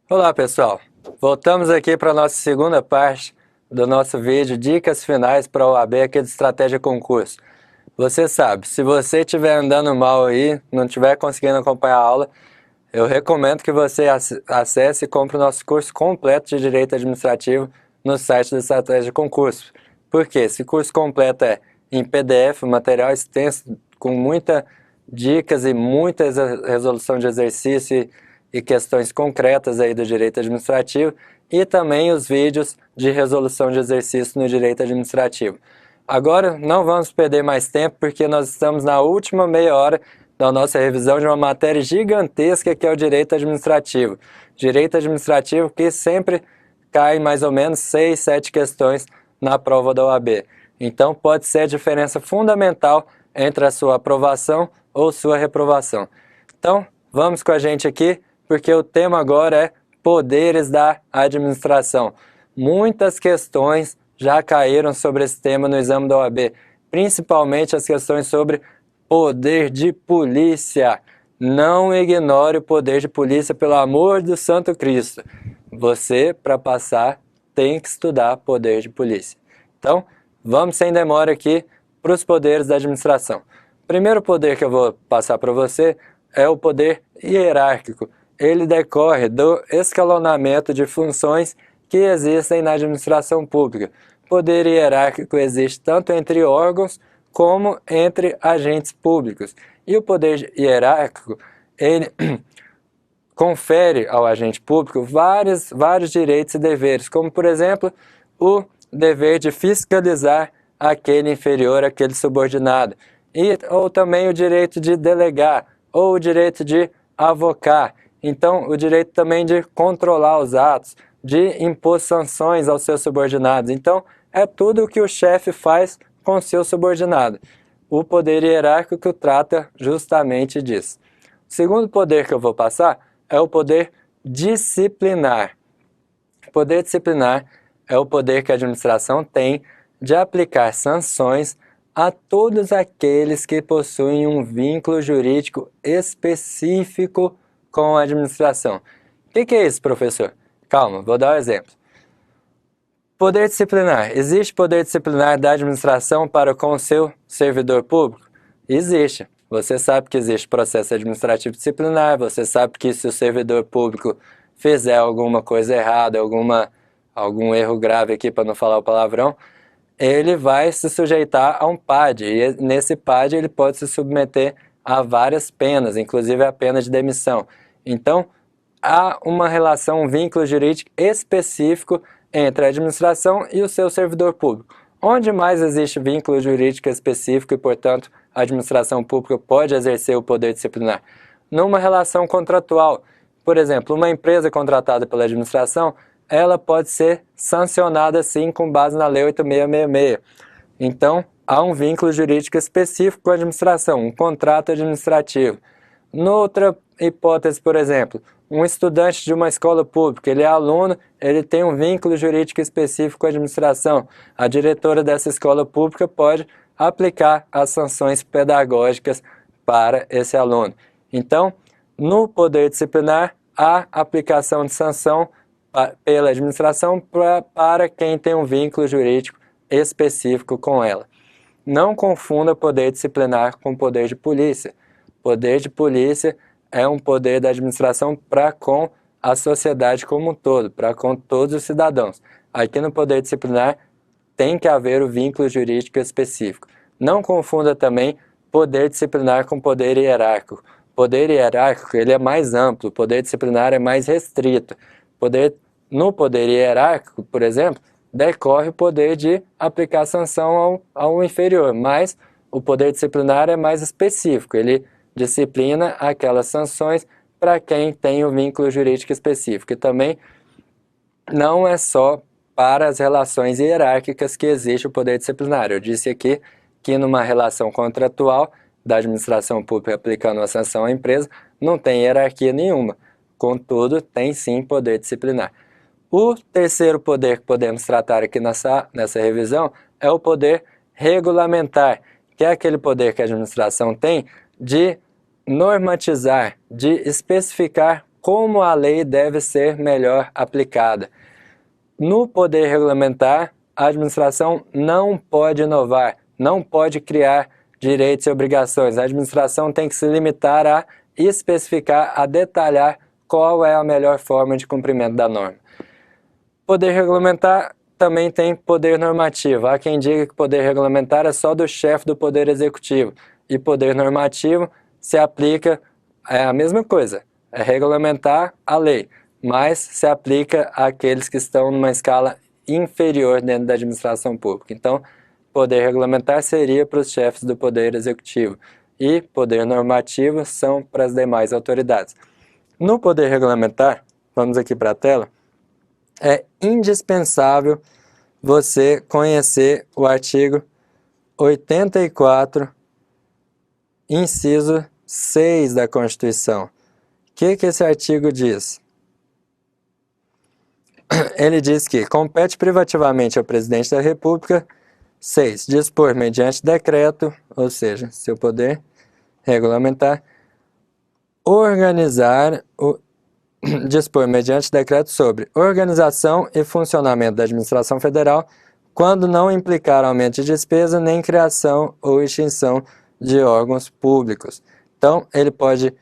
Olá pessoal, voltamos aqui para a nossa segunda parte do nosso vídeo Dicas Finais para a OAB aqui de Estratégia Concurso. Você sabe, se você estiver andando mal aí, não estiver conseguindo acompanhar a aula, eu recomendo que você acesse e compre o nosso curso completo de Direito Administrativo no site da Estratégia Concurso. Por quê? Esse curso completo é em PDF, material extenso, com muitas dicas e muita resolução de exercício e questões concretas aí do direito administrativo e também os vídeos de resolução de exercício no direito administrativo. Agora não vamos perder mais tempo porque nós estamos na última meia hora da nossa revisão de uma matéria gigantesca que é o direito administrativo. Direito administrativo que sempre cai mais ou menos 6, 7 questões na prova da OAB. Então pode ser a diferença fundamental entre a sua aprovação ou sua reprovação. Então vamos com a gente aqui, porque o tema agora é poderes da administração. Muitas questões já caíram sobre esse tema no exame da OAB, principalmente as questões sobre poder de polícia. Não ignore o poder de polícia, pelo amor do Santo Cristo. Você, para passar, tem que estudar poder de polícia. Então, vamos sem demora aqui para os poderes da administração. O primeiro poder que eu vou passar para você é o poder hierárquico. Ele decorre do escalonamento de funções que existem na administração pública. Poder hierárquico existe tanto entre órgãos como entre agentes públicos. E o poder hierárquico, ele confere ao agente público vários direitos e deveres, como, por exemplo, o dever de fiscalizar aquele inferior, aquele subordinado, ou também o direito de delegar, ou o direito de avocar. Então, o direito também de controlar os atos, de impor sanções aos seus subordinados. Então, é tudo o que o chefe faz com o seu subordinado. O poder hierárquico trata justamente disso. O segundo poder que eu vou passar é o poder disciplinar. O poder disciplinar é o poder que a administração tem de aplicar sanções a todos aqueles que possuem um vínculo jurídico específico com a administração. O que é isso, professor? Calma, vou dar um exemplo. Poder disciplinar. Existe poder disciplinar da administração para com o seu servidor público? Existe. Você sabe que existe processo administrativo disciplinar, você sabe que se o servidor público fizer alguma coisa errada, algum erro grave aqui, para não falar o palavrão, ele vai se sujeitar a um PAD, e nesse PAD ele pode se submeter a várias penas, inclusive a pena de demissão. Então, há uma relação, um vínculo jurídico específico entre a administração e o seu servidor público. Onde mais existe vínculo jurídico específico e, portanto, a administração pública pode exercer o poder disciplinar? Numa relação contratual. Por exemplo, uma empresa contratada pela administração, ela pode ser sancionada sim com base na Lei 8666. Então, há um vínculo jurídico específico com a administração, um contrato administrativo. Noutra hipótese, por exemplo, um estudante de uma escola pública, ele é aluno, ele tem um vínculo jurídico específico com a administração. A diretora dessa escola pública pode aplicar as sanções pedagógicas para esse aluno. Então, no poder disciplinar, há aplicação de sanção pela administração para quem tem um vínculo jurídico específico com ela. Não confunda poder disciplinar com poder de polícia. Poder de polícia é um poder da administração para com a sociedade como um todo, para com todos os cidadãos. Aqui no poder disciplinar tem que haver o vínculo jurídico específico. Não confunda também poder disciplinar com poder hierárquico. Poder hierárquico ele é mais amplo, o poder disciplinar é mais restrito. No poder hierárquico, por exemplo, decorre o poder de aplicar sanção ao inferior, mas o poder disciplinar é mais específico, ele disciplina aquelas sanções para quem tem o vínculo jurídico específico. E também não é só para as relações hierárquicas que existe o poder disciplinar. Eu disse aqui que numa relação contratual da administração pública aplicando uma sanção à empresa, não tem hierarquia nenhuma. Contudo, tem sim poder disciplinar. O terceiro poder que podemos tratar aqui nessa revisão é o poder regulamentar, que é aquele poder que a administração tem de normatizar, de especificar como a lei deve ser melhor aplicada. No poder regulamentar, a administração não pode inovar, não pode criar direitos e obrigações. A administração tem que se limitar a especificar, a detalhar qual é a melhor forma de cumprimento da norma. Poder regulamentar também tem poder normativo. Há quem diga que poder regulamentar é só do chefe do poder executivo e poder normativo se aplica, é a mesma coisa, é regulamentar a lei, mas se aplica àqueles que estão numa escala inferior dentro da administração pública. Então, poder regulamentar seria para os chefes do poder executivo e poder normativo são para as demais autoridades. No poder regulamentar, vamos aqui para a tela, é indispensável você conhecer o artigo 84, inciso 6 da Constituição. O que esse artigo diz? Ele diz que compete privativamente ao presidente da República, 6. Dispor mediante decreto, ou seja, seu poder regulamentar, dispor mediante decreto sobre organização e funcionamento da administração federal, quando não implicar aumento de despesa nem criação ou extinção de órgãos públicos. Então, ele pode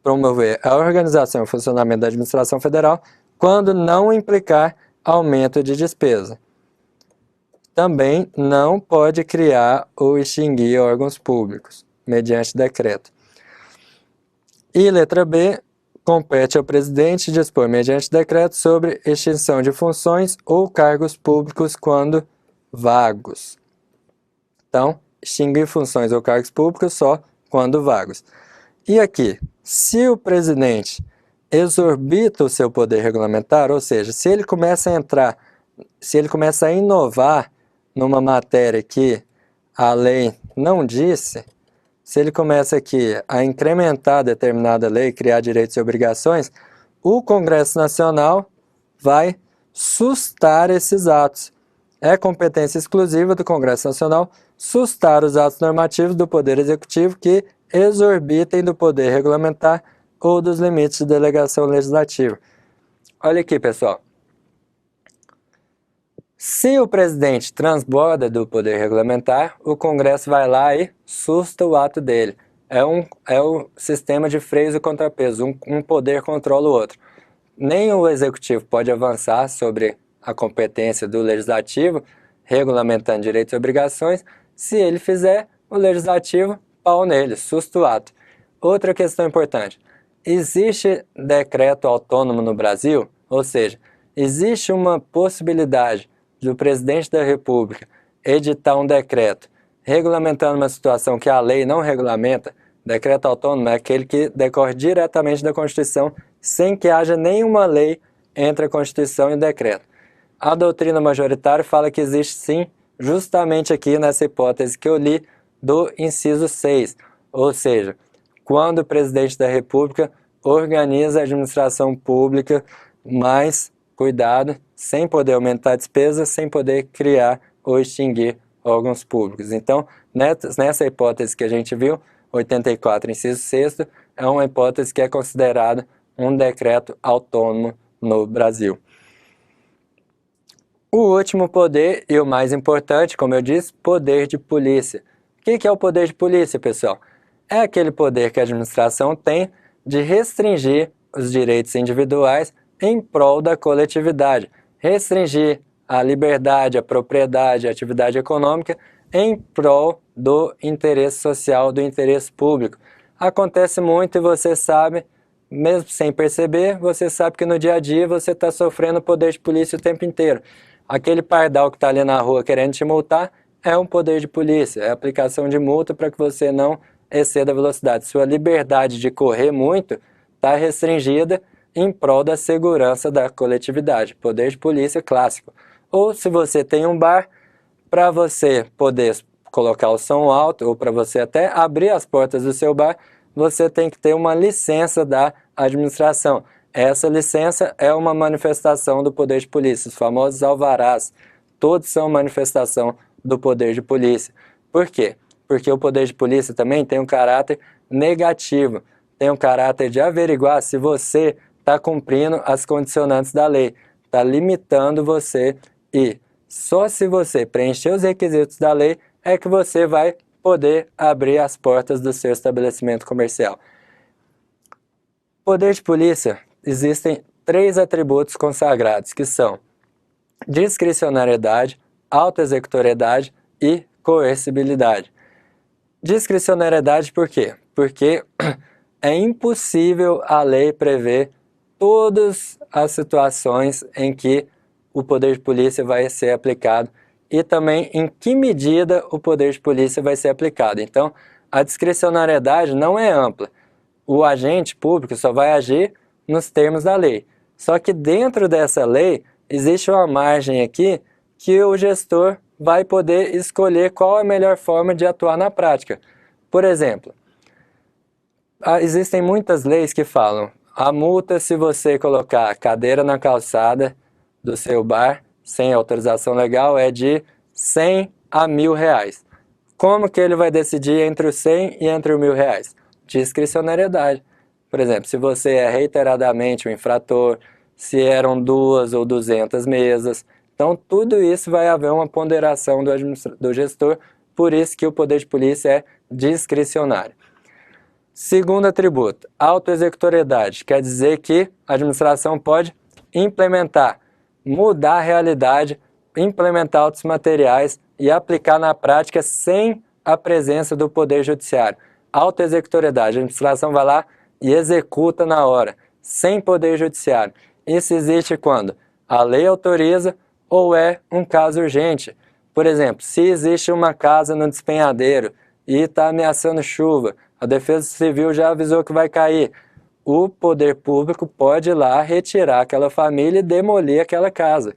promover a organização e funcionamento da administração federal quando não implicar aumento de despesa. Também não pode criar ou extinguir órgãos públicos, mediante decreto. E letra B, compete ao presidente dispor mediante decreto sobre extinção de funções ou cargos públicos quando vagos. Então, extinguir funções ou cargos públicos só quando vagos. E aqui, se o presidente exorbita o seu poder regulamentar, ou seja, se ele começa a inovar numa matéria que a lei não disse, se ele começa aqui a incrementar determinada lei, criar direitos e obrigações, o Congresso Nacional vai sustar esses atos. É competência exclusiva do Congresso Nacional sustar os atos normativos do Poder Executivo que exorbitem do poder regulamentar ou dos limites de delegação legislativa. Olha aqui, pessoal. Se o presidente transborda do poder regulamentar, o Congresso vai lá e susta o ato dele. É um sistema de freios e contrapesos, um poder controla o outro. Nem o Executivo pode avançar sobre a competência do Legislativo, regulamentando direitos e obrigações. Se ele fizer, o Legislativo, pau nele, susta o ato. Outra questão importante. Existe decreto autônomo no Brasil? Ou seja, existe uma possibilidade do presidente da República editar um decreto regulamentando uma situação que a lei não regulamenta. Decreto autônomo é aquele que decorre diretamente da Constituição sem que haja nenhuma lei entre a Constituição e o decreto. A doutrina majoritária fala que existe sim, justamente aqui nessa hipótese que eu li do inciso 6, ou seja, quando o presidente da República organiza a administração pública, mas, cuidado, sem poder aumentar a despesa, sem poder criar ou extinguir órgãos públicos. Então, nessa hipótese que a gente viu, 84, inciso 6, é uma hipótese que é considerada um decreto autônomo no Brasil. O último poder, e o mais importante, como eu disse, poder de polícia. O que é o poder de polícia, pessoal? É aquele poder que a administração tem de restringir os direitos individuais em prol da coletividade. Restringir a liberdade, a propriedade, a atividade econômica em prol do interesse social, do interesse público. Acontece muito e você sabe, mesmo sem perceber, você sabe que no dia a dia você está sofrendo poder de polícia o tempo inteiro. Aquele pardal que está ali na rua querendo te multar é um poder de polícia, é a aplicação de multa para que você não exceda a velocidade. Sua liberdade de correr muito está restringida em prol da segurança da coletividade, poder de polícia clássico. Ou se você tem um bar, para você poder colocar o som alto, ou para você até abrir as portas do seu bar, você tem que ter uma licença da administração. Essa licença é uma manifestação do poder de polícia, os famosos alvarás. Todos são manifestação do poder de polícia. Por quê? Porque o poder de polícia também tem um caráter negativo, tem um caráter de averiguar se você está cumprindo as condicionantes da lei, está limitando você e só se você preencher os requisitos da lei é que você vai poder abrir as portas do seu estabelecimento comercial. Poder de polícia, existem 3 atributos consagrados, que são discricionariedade, autoexecutoriedade e coercibilidade. Discricionariedade por quê? Porque é impossível a lei prever todas as situações em que o poder de polícia vai ser aplicado e também em que medida o poder de polícia vai ser aplicado. Então, a discricionariedade não é ampla. O agente público só vai agir nos termos da lei. Só que dentro dessa lei, existe uma margem aqui que o gestor vai poder escolher qual é a melhor forma de atuar na prática. Por exemplo, existem muitas leis que falam a multa se você colocar cadeira na calçada do seu bar sem autorização legal é de 100 a 1.000 reais. Como que ele vai decidir entre os 100 e entre os 1.000 reais? Discricionariedade. Por exemplo, se você é reiteradamente um infrator, se eram 2 ou 200 mesas. Então, tudo isso vai haver uma ponderação do gestor, por isso que o poder de polícia é discricionário. Segundo atributo, autoexecutoriedade, quer dizer que a administração pode implementar, mudar a realidade, implementar outros materiais e aplicar na prática sem a presença do poder judiciário. Autoexecutoriedade, a administração vai lá e executa na hora, sem poder judiciário. Isso existe quando a lei autoriza ou é um caso urgente. Por exemplo, se existe uma casa no despenhadeiro e está ameaçando chuva, a Defesa Civil já avisou que vai cair, o poder público pode ir lá retirar aquela família e demolir aquela casa,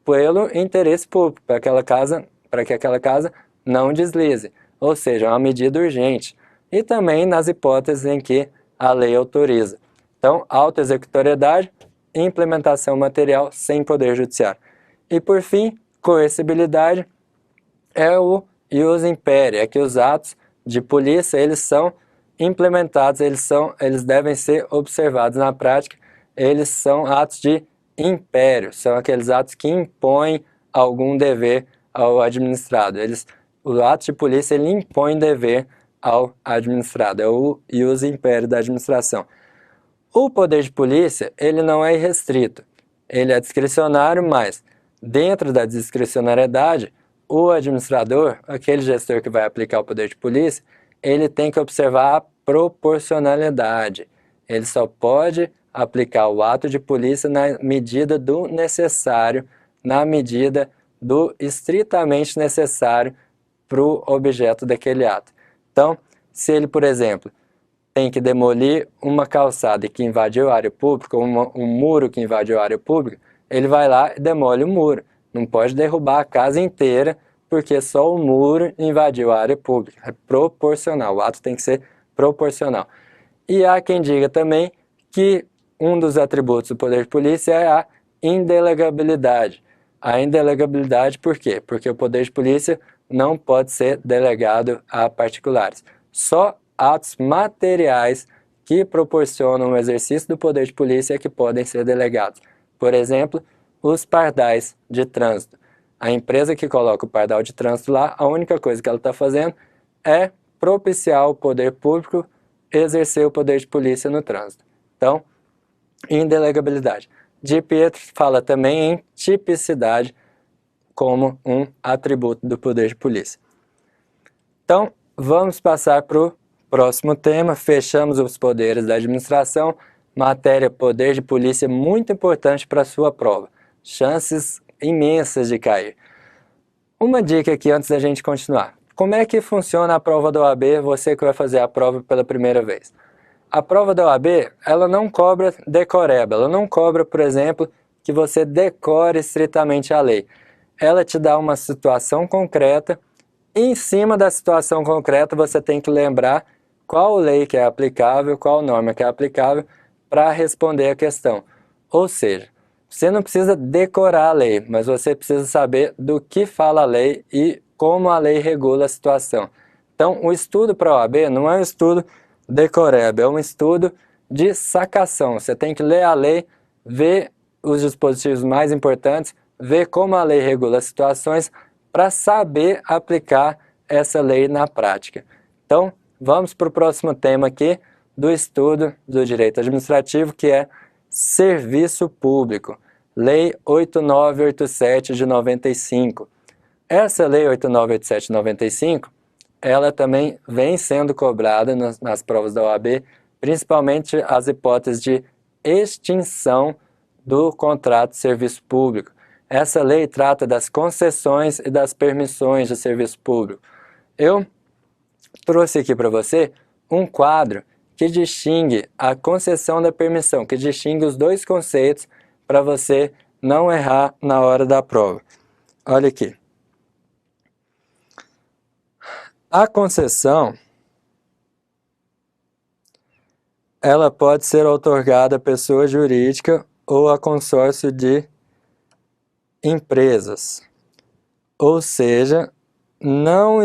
pelo interesse público, para que aquela casa não deslize. Ou seja, é uma medida urgente. E também nas hipóteses em que a lei autoriza. Então, autoexecutoriedade, implementação material sem poder judiciário. E por fim, coercibilidade é o ius imperi, é que os atos de polícia, eles são implementados, eles devem ser observados na prática, eles são atos de império, são aqueles atos que impõem algum dever ao administrado. O ato de polícia, ele impõe dever ao administrado, é o ius imperi da administração. O poder de polícia, ele não é irrestrito, ele é discricionário, mas dentro da discricionariedade, o administrador, aquele gestor que vai aplicar o poder de polícia, ele tem que observar a proporcionalidade. Ele só pode aplicar o ato de polícia na medida do necessário, na medida do estritamente necessário para o objeto daquele ato. Então, se ele, por exemplo, tem que demolir uma calçada que invadiu a área pública, um muro que invadiu a área pública, ele vai lá e demole o muro. Não pode derrubar a casa inteira, porque só o muro invadiu a área pública. É proporcional, o ato tem que ser proporcional. E há quem diga também que um dos atributos do poder de polícia é a indelegabilidade. A indelegabilidade por quê? Porque o poder de polícia não pode ser delegado a particulares. Só atos materiais que proporcionam o exercício do poder de polícia é que podem ser delegados. Por exemplo, os pardais de trânsito. A empresa que coloca o pardal de trânsito lá, a única coisa que ela está fazendo é propiciar o poder público exercer o poder de polícia no trânsito. Então, indelegabilidade. De Pietro fala também em tipicidade como um atributo do poder de polícia. Então, vamos passar para o próximo tema. Fechamos os poderes da administração. Matéria poder de polícia muito importante para a sua prova. Chances imensas de cair. Uma dica aqui antes da gente continuar. Como é que funciona a prova da OAB, você que vai fazer a prova pela primeira vez? A prova da OAB, ela não cobra decoreba, ela não cobra, por exemplo, que você decore estritamente a lei. Ela te dá uma situação concreta e em cima da situação concreta você tem que lembrar qual lei que é aplicável, qual norma que é aplicável para responder a questão. Ou seja, você não precisa decorar a lei, mas você precisa saber do que fala a lei e como a lei regula a situação. Então, o estudo para a OAB não é um estudo decoreba, é um estudo de sacação. Você tem que ler a lei, ver os dispositivos mais importantes, ver como a lei regula as situações para saber aplicar essa lei na prática. Então, vamos para o próximo tema aqui do estudo do direito administrativo, que é serviço público. Lei 8987 de 95. Essa lei 8987 de 95, ela também vem sendo cobrada nas provas da OAB, principalmente as hipóteses de extinção do contrato de serviço público. Essa lei trata das concessões e das permissões de serviço público. Eu trouxe aqui para você um quadro que distingue a concessão da permissão, que distingue os dois conceitos para você não errar na hora da prova. Olha aqui. A concessão, ela pode ser outorgada a pessoa jurídica ou a consórcio de empresas. Ou seja, não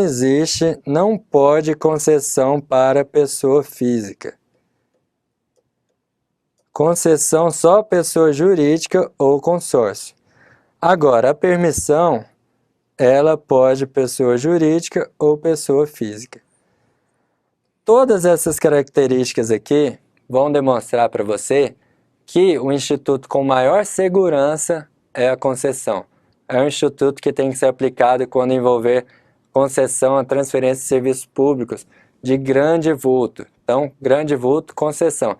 pode concessão para pessoa física. Concessão só pessoa jurídica ou consórcio. Agora, a permissão, ela pode pessoa jurídica ou pessoa física. Todas essas características aqui vão demonstrar para você que o instituto com maior segurança é a concessão. É um instituto que tem que ser aplicado quando envolver concessão a transferência de serviços públicos de grande vulto. Então, grande vulto, concessão.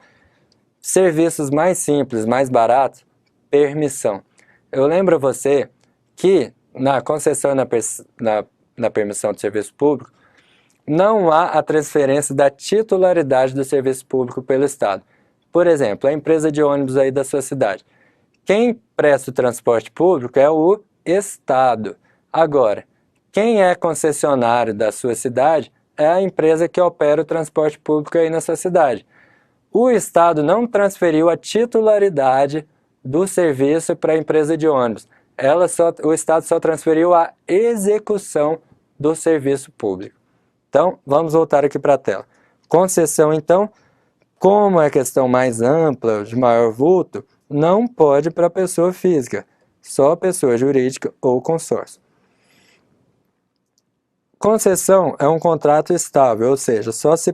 Serviços mais simples, mais baratos, permissão. Eu lembro a você que na concessão e na permissão de serviço público, não há a transferência da titularidade do serviço público pelo Estado. Por exemplo, a empresa de ônibus aí da sua cidade. Quem presta o transporte público é o Estado. Agora, quem é concessionário da sua cidade é a empresa que opera o transporte público aí na sua cidade. O Estado não transferiu a titularidade do serviço para a empresa de ônibus. O Estado só transferiu a execução do serviço público. Então, vamos voltar aqui para a tela. Concessão, então, como é questão mais ampla, de maior vulto, não pode para pessoa física, só pessoa jurídica ou consórcio. Concessão é um contrato estável, ou seja, só se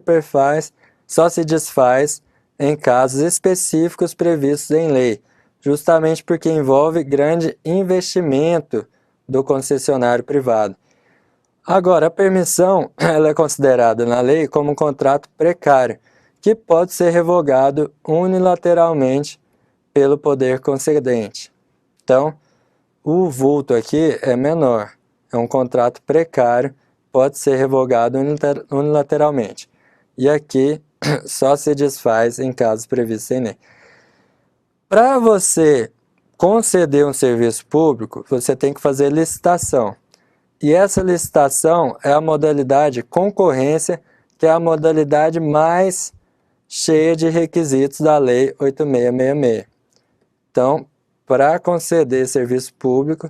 desfaz em casos específicos previstos em lei, justamente porque envolve grande investimento do concessionário privado. Agora, a permissão ela é considerada na lei como um contrato precário, que pode ser revogado unilateralmente pelo poder concedente. Então, o vulto aqui é menor, é um contrato precário, pode ser revogado unilateralmente. E aqui só se desfaz em casos previstos em lei. Para você conceder um serviço público, você tem que fazer licitação. E essa licitação é a modalidade concorrência, que é a modalidade mais cheia de requisitos da Lei 8666. Então, para conceder serviço público,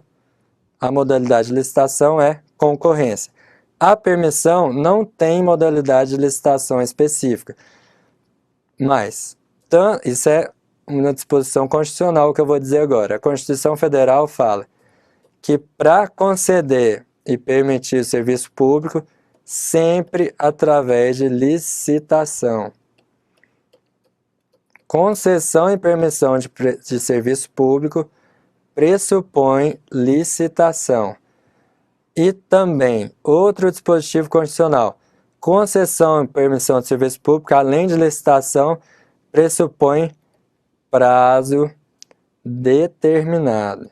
a modalidade de licitação é concorrência. A permissão não tem modalidade de licitação específica, mas isso é uma disposição constitucional que eu vou dizer agora. A Constituição Federal fala que para conceder e permitir o serviço público, sempre através de licitação. Concessão e permissão de serviço público pressupõe licitação. E também, outro dispositivo constitucional, concessão e permissão de serviço público, além de licitação, pressupõe prazo determinado.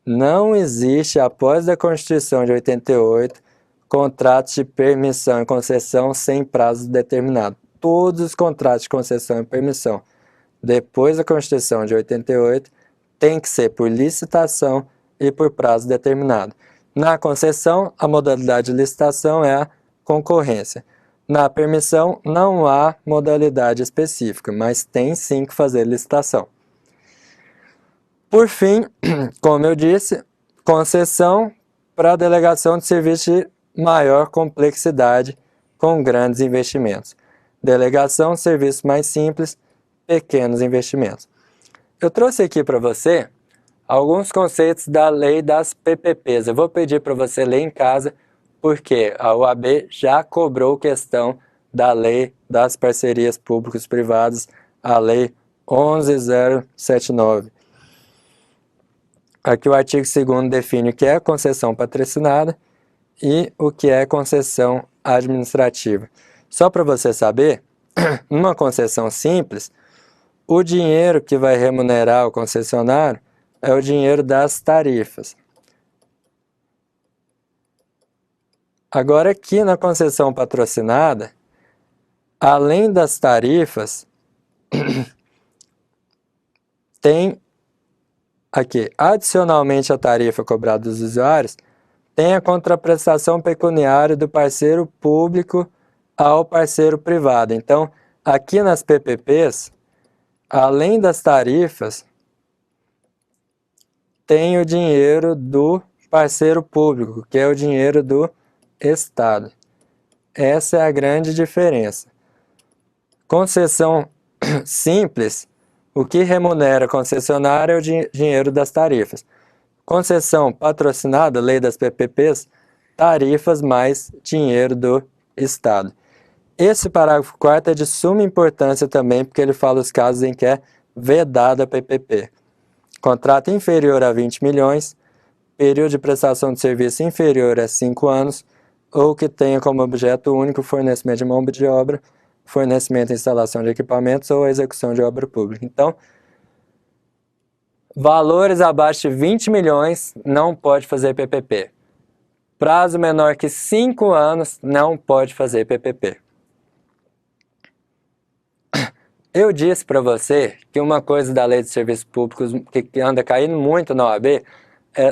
Não existe, após a Constituição de 88, contratos de permissão e concessão sem prazo determinado. Todos os contratos de concessão e permissão, depois da Constituição de 88, tem que ser por licitação e por prazo determinado. Na concessão, a modalidade de licitação é a concorrência. Na permissão, não há modalidade específica, mas tem sim que fazer licitação. Por fim, como eu disse, concessão para delegação de serviço de maior complexidade com grandes investimentos. Delegação, serviço mais simples, pequenos investimentos. Eu trouxe aqui para você alguns conceitos da lei das PPPs. Eu vou pedir para você ler em casa, porque a OAB já cobrou questão da lei das parcerias públicos-privadas, a lei 11.079. Aqui o artigo 2º define o que é concessão patrocinada e o que é concessão administrativa. Só para você saber, numa concessão simples, o dinheiro que vai remunerar o concessionário é o dinheiro das tarifas. Agora aqui na concessão patrocinada, além das tarifas, tem aqui, adicionalmente à tarifa cobrada dos usuários, tem a contraprestação pecuniária do parceiro público ao parceiro privado. Então, aqui nas PPPs, além das tarifas, tem o dinheiro do parceiro público, que é o dinheiro do Estado. Essa é a grande diferença. Concessão simples, o que remunera a concessionária é o dinheiro das tarifas. Concessão patrocinada, lei das PPPs, tarifas mais dinheiro do Estado. Esse parágrafo 4º é de suma importância também, porque ele fala os casos em que é vedada a PPP. Contrato inferior a 20 milhões, período de prestação de serviço inferior a 5 anos, ou que tenha como objeto único fornecimento de mão de obra, fornecimento e instalação de equipamentos ou a execução de obra pública. Então, valores abaixo de 20 milhões não pode fazer PPP. Prazo menor que 5 anos não pode fazer PPP. Eu disse para você que uma coisa da Lei de Serviços Públicos que anda caindo muito na OAB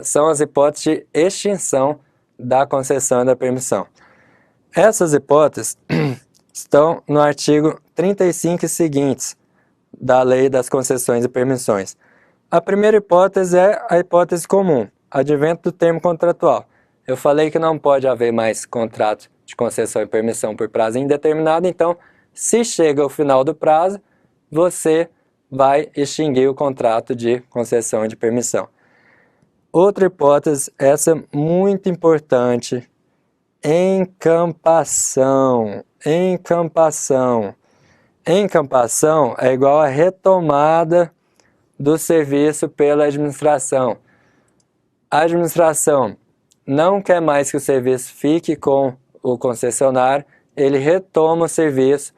são as hipóteses de extinção da concessão e da permissão. Essas hipóteses estão no artigo 35 e seguintes da Lei das Concessões e Permissões. A primeira hipótese é a hipótese comum, advento do termo contratual. Eu falei que não pode haver mais contrato de concessão e permissão por prazo indeterminado, então, se chega ao final do prazo, você vai extinguir o contrato de concessão e de permissão. Outra hipótese, essa muito importante, encampação. Encampação. Encampação é igual a retomada do serviço pela administração. A administração não quer mais que o serviço fique com o concessionário, ele retoma o serviço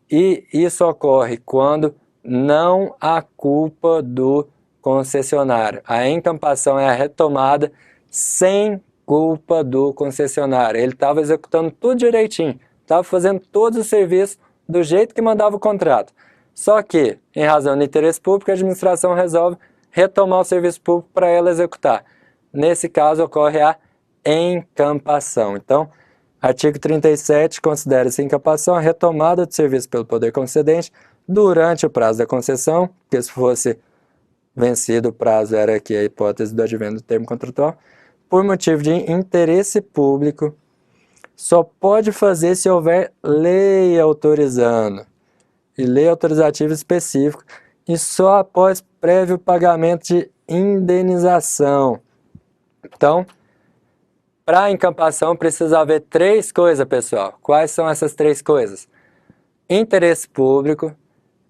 e isso ocorre quando não há culpa do concessionário. A encampação é a retomada sem culpa do concessionário. Ele estava executando tudo direitinho, estava fazendo todos os serviços do jeito que mandava o contrato. Só que, em razão do interesse público, a administração resolve retomar o serviço público para ela executar. Nesse caso, ocorre a encampação. Então, artigo 37 considera-se encampação a retomada do serviço pelo poder concedente durante o prazo da concessão, porque se fosse vencido o prazo, era aqui a hipótese do advento do termo contratual, por motivo de interesse público, só pode fazer se houver lei autorizando, e lei autorizativa específica, e só após prévio pagamento de indenização. Então, para a encampação precisa haver 3 coisas, pessoal. Quais são essas 3 coisas? Interesse público,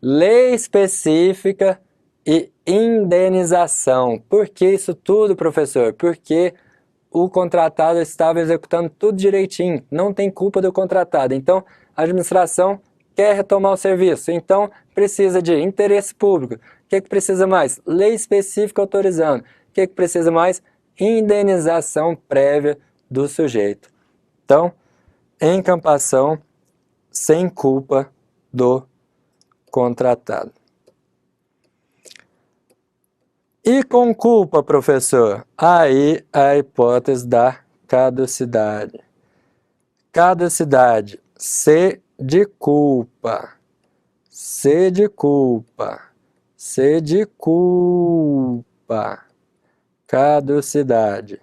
lei específica e indenização. Por que isso tudo, professor? Porque o contratado estava executando tudo direitinho, não tem culpa do contratado. Então, a administração quer retomar o serviço, então precisa de interesse público. O que precisa mais? Lei específica autorizando. O que precisa mais? Indenização prévia do sujeito. Então, encampação sem culpa do contratado. E com culpa, professor? Aí a hipótese da caducidade. Caducidade, C de culpa. C de culpa. C de culpa. Caducidade.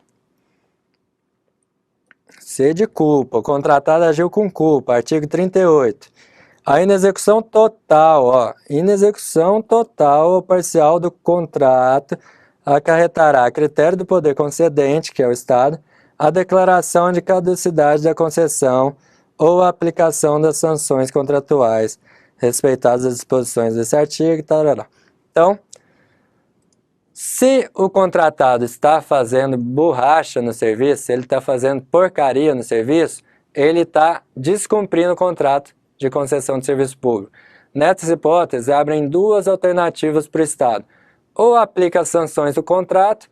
C de culpa. O contratado agiu com culpa. Artigo 38. A inexecução total, ó, inexecução total ou parcial do contrato acarretará, a critério do poder concedente, que é o Estado, a declaração de caducidade da concessão ou a aplicação das sanções contratuais, respeitadas as disposições desse artigo, tarará. Então, se o contratado está fazendo borracha no serviço, se ele está fazendo porcaria no serviço, ele está descumprindo o contrato de concessão de serviço público. Nessas hipóteses, abrem duas alternativas para o Estado. Ou aplica as sanções do contrato,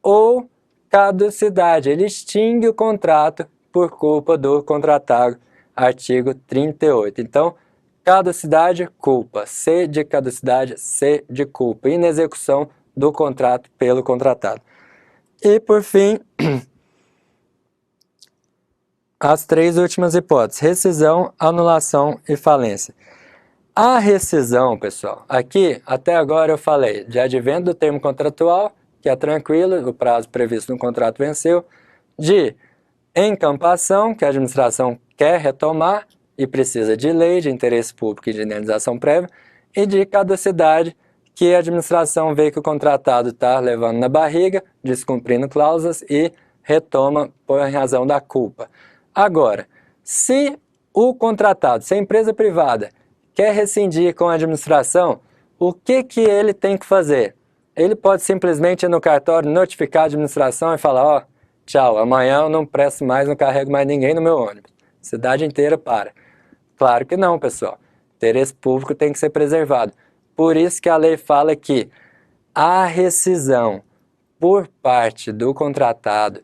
ou caducidade. Ele extingue o contrato por culpa do contratado. Artigo 38. Então, caducidade, culpa. C de caducidade, C de culpa. Inexecução do contrato pelo contratado. E, por fim, as três últimas hipóteses: rescisão, anulação e falência. A rescisão, pessoal, aqui até agora eu falei de advento do termo contratual, que é tranquilo, o prazo previsto no contrato venceu, de encampação, que a administração quer retomar e precisa de lei, de interesse público e de indenização prévia, e de caducidade, que a administração vê que o contratado está levando na barriga, descumprindo cláusulas e retoma por razão da culpa. Agora, se o contratado, se a empresa privada quer rescindir com a administração, o que ele tem que fazer? Ele pode simplesmente ir no cartório, notificar a administração e falar, ó, tchau, amanhã eu não presto mais, não carrego mais ninguém no meu ônibus. Cidade inteira para. Claro que não, pessoal. O interesse público tem que ser preservado. Por isso que a lei fala que a rescisão por parte do contratado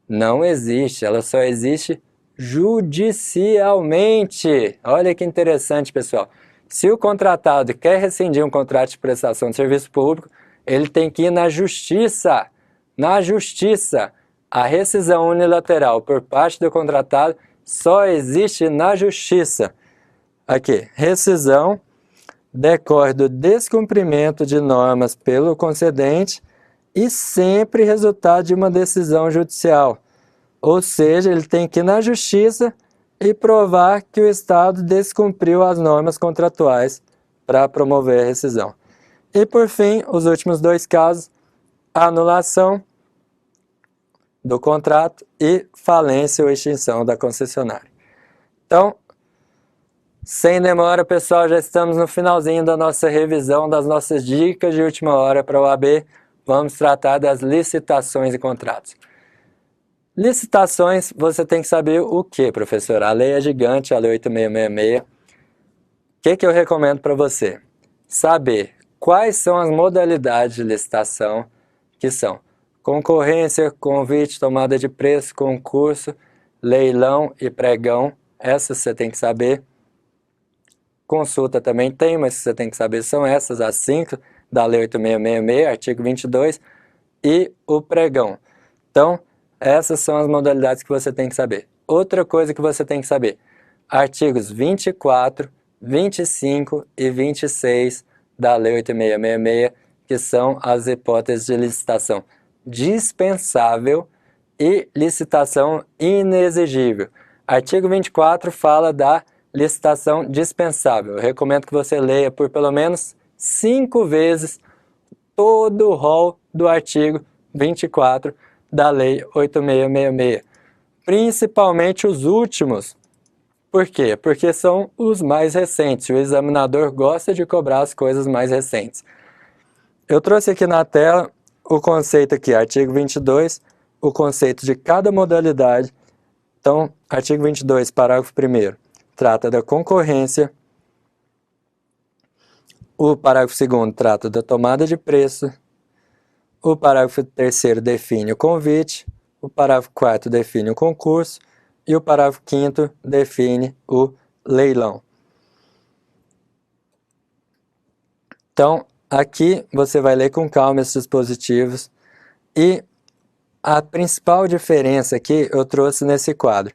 não existe, ela só existe judicialmente. Olha que interessante, pessoal. Se o contratado quer rescindir um contrato de prestação de serviço público, ele tem que ir na justiça. Na justiça. A rescisão unilateral por parte do contratado só existe na justiça. Aqui, rescisão decorre do descumprimento de normas pelo concedente e sempre resultado de uma decisão judicial. Ou seja, ele tem que ir na justiça e provar que o Estado descumpriu as normas contratuais para promover a rescisão. E por fim, os últimos dois casos, anulação do contrato e falência ou extinção da concessionária. Então, sem demora, pessoal, já estamos no finalzinho da nossa revisão, das nossas dicas de última hora para a OAB. Vamos tratar das licitações e contratos. Licitações, você tem que saber o que, professor? A lei é gigante, a lei 8666. O que eu recomendo para você? Saber quais são as modalidades de licitação, que são concorrência, convite, tomada de preço, concurso, leilão e pregão. Essas você tem que saber. Consulta também tem, mas você tem que saber são essas, as 5 da Lei 8666, artigo 22, e o pregão. Então, essas são as modalidades que você tem que saber. Outra coisa que você tem que saber, artigos 24, 25 e 26 da Lei 8666, que são as hipóteses de licitação dispensável e licitação inexigível. Artigo 24 fala da licitação dispensável. Eu recomendo que você leia por pelo menos 5 vezes todo o rol do artigo 24 da Lei 8666. Principalmente os últimos. Por quê? Porque são os mais recentes. O examinador gosta de cobrar as coisas mais recentes. Eu trouxe aqui na tela o conceito aqui, artigo 22, o conceito de cada modalidade. Então, artigo 22, parágrafo 1º, trata da concorrência. O parágrafo 2º trata da tomada de preço. O parágrafo 3º define o convite. O parágrafo 4º define o concurso. E o parágrafo 5º define o leilão. Então, aqui você vai ler com calma esses dispositivos. E a principal diferença aqui eu trouxe nesse quadro.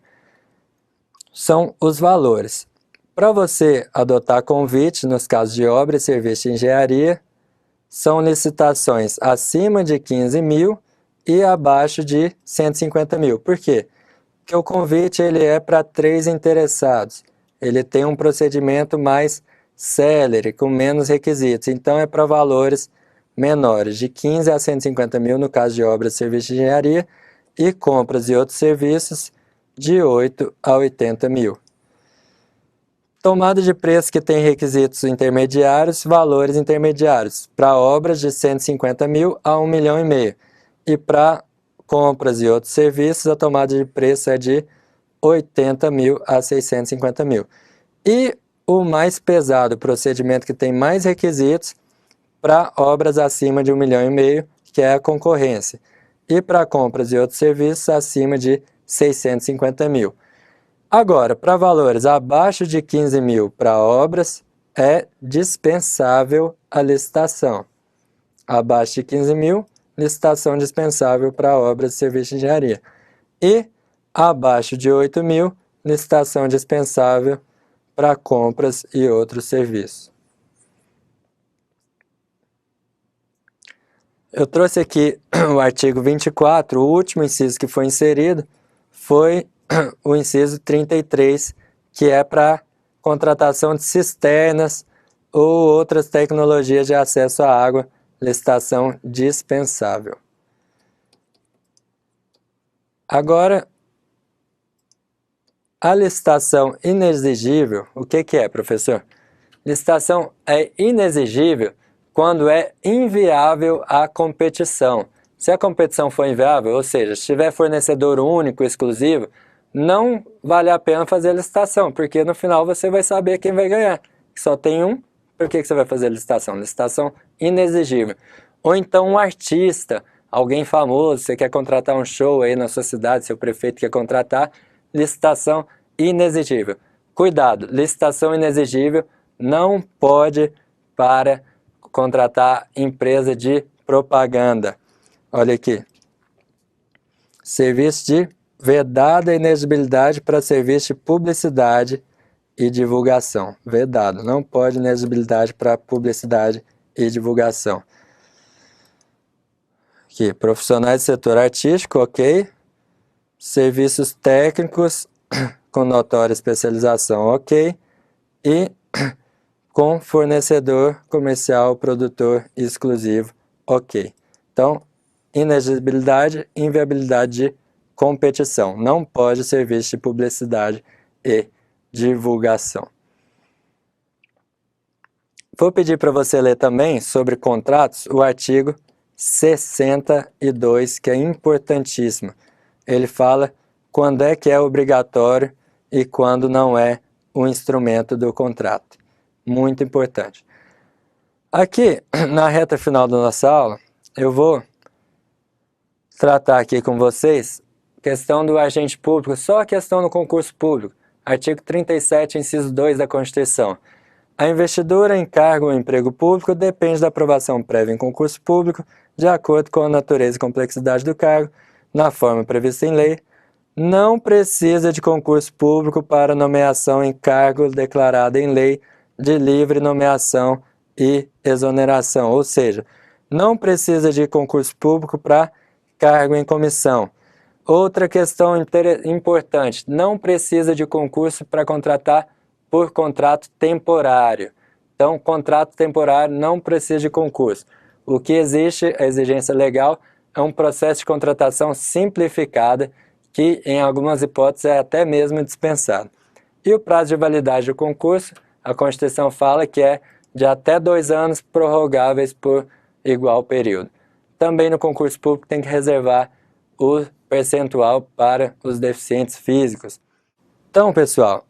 São os valores. Para você adotar convite, nos casos de obra e serviço de engenharia, são licitações acima de 15 mil e abaixo de 150 mil. Por quê? Porque o convite ele é para 3 interessados. ele tem um procedimento mais célere, com menos requisitos, então é para valores menores, de 15 a 150 mil no caso de obras e serviços de engenharia, e compras e outros serviços de 8 a 80 mil. Tomada de preço que tem requisitos intermediários, valores intermediários, para obras de 150 mil a 1,5 milhão, e para compras e outros serviços, a tomada de preço é de 80 mil a 650 mil. E o mais pesado, o procedimento que tem mais requisitos, para obras acima de 1,5 milhão, que é a concorrência. E para compras e outros serviços acima de 650 mil. Agora, para valores abaixo de 15 mil para obras, é dispensável a licitação. Abaixo de 15 mil, licitação dispensável para obras e serviços de engenharia. E abaixo de 8 mil, licitação dispensável para compras e outros serviços. Eu trouxe aqui o artigo 24, o último inciso que foi inserido foi o inciso 33, que é para contratação de cisternas ou outras tecnologias de acesso à água, licitação dispensável. Agora, a licitação inexigível, o que é, professor? Licitação é inexigível quando é inviável a competição. Se a competição for inviável, ou seja, se tiver fornecedor único, exclusivo, não vale a pena fazer a licitação, porque no final você vai saber quem vai ganhar. Só tem um, por que você vai fazer a licitação? Licitação inexigível. Ou então um artista, alguém famoso, você quer contratar um show aí na sua cidade, seu prefeito quer contratar, licitação inexigível. Cuidado, licitação inexigível não pode para contratar empresa de propaganda. Olha aqui. Serviço de vedada inexigibilidade para serviço de publicidade e divulgação. Vedado. Não pode inexigibilidade para publicidade e divulgação. Aqui, profissionais do setor artístico, ok. Serviços técnicos com notória especialização, ok. E com fornecedor comercial, produtor exclusivo, ok. Então, inexigibilidade, inviabilidade de competição. Não pode serviço de publicidade e divulgação. Vou pedir para você ler também sobre contratos o artigo 62, que é importantíssimo. Ele fala quando é que é obrigatório e quando não é o instrumento do contrato. Muito importante. Aqui, na reta final da nossa aula, eu vou tratar aqui com vocês questão do agente público, só a questão do concurso público. Artigo 37, inciso 2 da Constituição. A investidura em cargo ou emprego público depende da aprovação prévia em concurso público, de acordo com a natureza e complexidade do cargo, na forma prevista em lei. Não precisa de concurso público para nomeação em cargo declarado em lei de livre nomeação e exoneração, ou seja, não precisa de concurso público para cargo em comissão. Outra questão importante, não precisa de concurso para contratar por contrato temporário. Então, contrato temporário não precisa de concurso. O que existe, a exigência legal, é um processo de contratação simplificada, que em algumas hipóteses é até mesmo dispensado. E o prazo de validade do concurso, a Constituição fala que é de até 2 anos prorrogáveis por igual período. Também no concurso público tem que reservar o percentual para os deficientes físicos. Então, pessoal,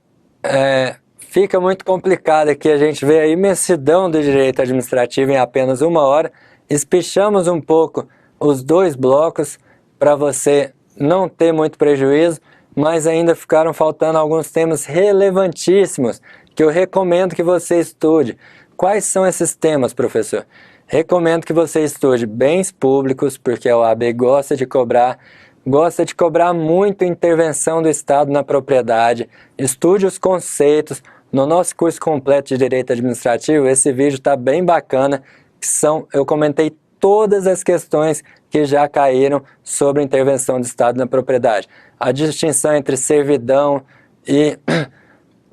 fica muito complicado aqui a gente ver a imensidão do direito administrativo em apenas 1 hora. Espichamos um pouco os 2 blocos para você não ter muito prejuízo, mas ainda ficaram faltando alguns temas relevantíssimos que eu recomendo que você estude. Quais são esses temas, professor? Recomendo que você estude bens públicos, porque a OAB gosta de cobrar muito intervenção do Estado na propriedade. Estude os conceitos. No nosso curso completo de Direito Administrativo, esse vídeo está bem bacana, eu comentei todas as questões que já caíram sobre intervenção do Estado na propriedade. A distinção entre servidão e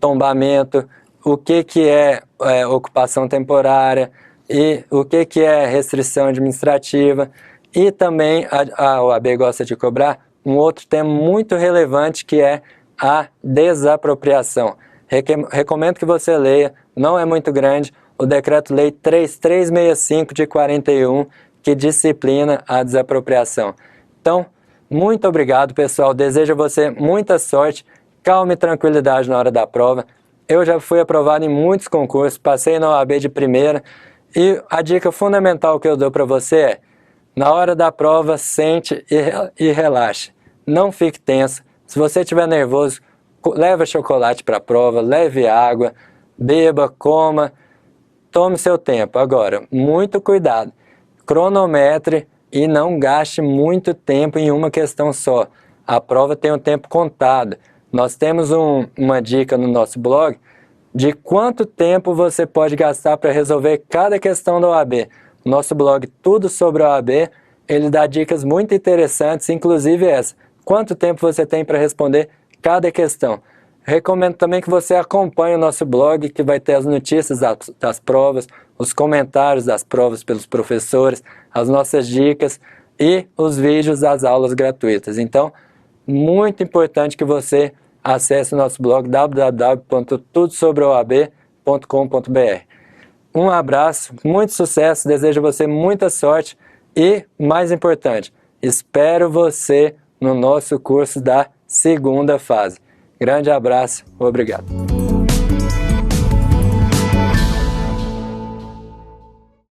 tombamento, o que é ocupação temporária e o que é restrição administrativa. E também a OAB gosta de cobrar um outro tema muito relevante, que é a desapropriação. Recomendo que você leia, não é muito grande, o Decreto-Lei 3365 de 41, que disciplina a desapropriação. Então, muito obrigado, pessoal. Desejo a você muita sorte, calma e tranquilidade na hora da prova. Eu já fui aprovado em muitos concursos, passei na OAB de primeira, e a dica fundamental que eu dou para você é: na hora da prova, sente e relaxe. Não fique tenso. Se você estiver nervoso, leve chocolate para a prova, leve água, beba, coma, tome seu tempo. Agora, muito cuidado. Cronometre e não gaste muito tempo em uma questão só. A prova tem um tempo contado. Nós temos uma dica no nosso blog de quanto tempo você pode gastar para resolver cada questão da OAB. Nosso blog Tudo sobre a OAB, ele dá dicas muito interessantes, inclusive essa: quanto tempo você tem para responder cada questão. Recomendo também que você acompanhe o nosso blog, que vai ter as notícias das provas, os comentários das provas pelos professores, as nossas dicas e os vídeos das aulas gratuitas. Então, muito importante que você acesse o nosso blog www.tudosobreoab.com.br. Um abraço, muito sucesso, desejo a você muita sorte e, mais importante, espero você no nosso curso da segunda fase. Grande abraço, obrigado.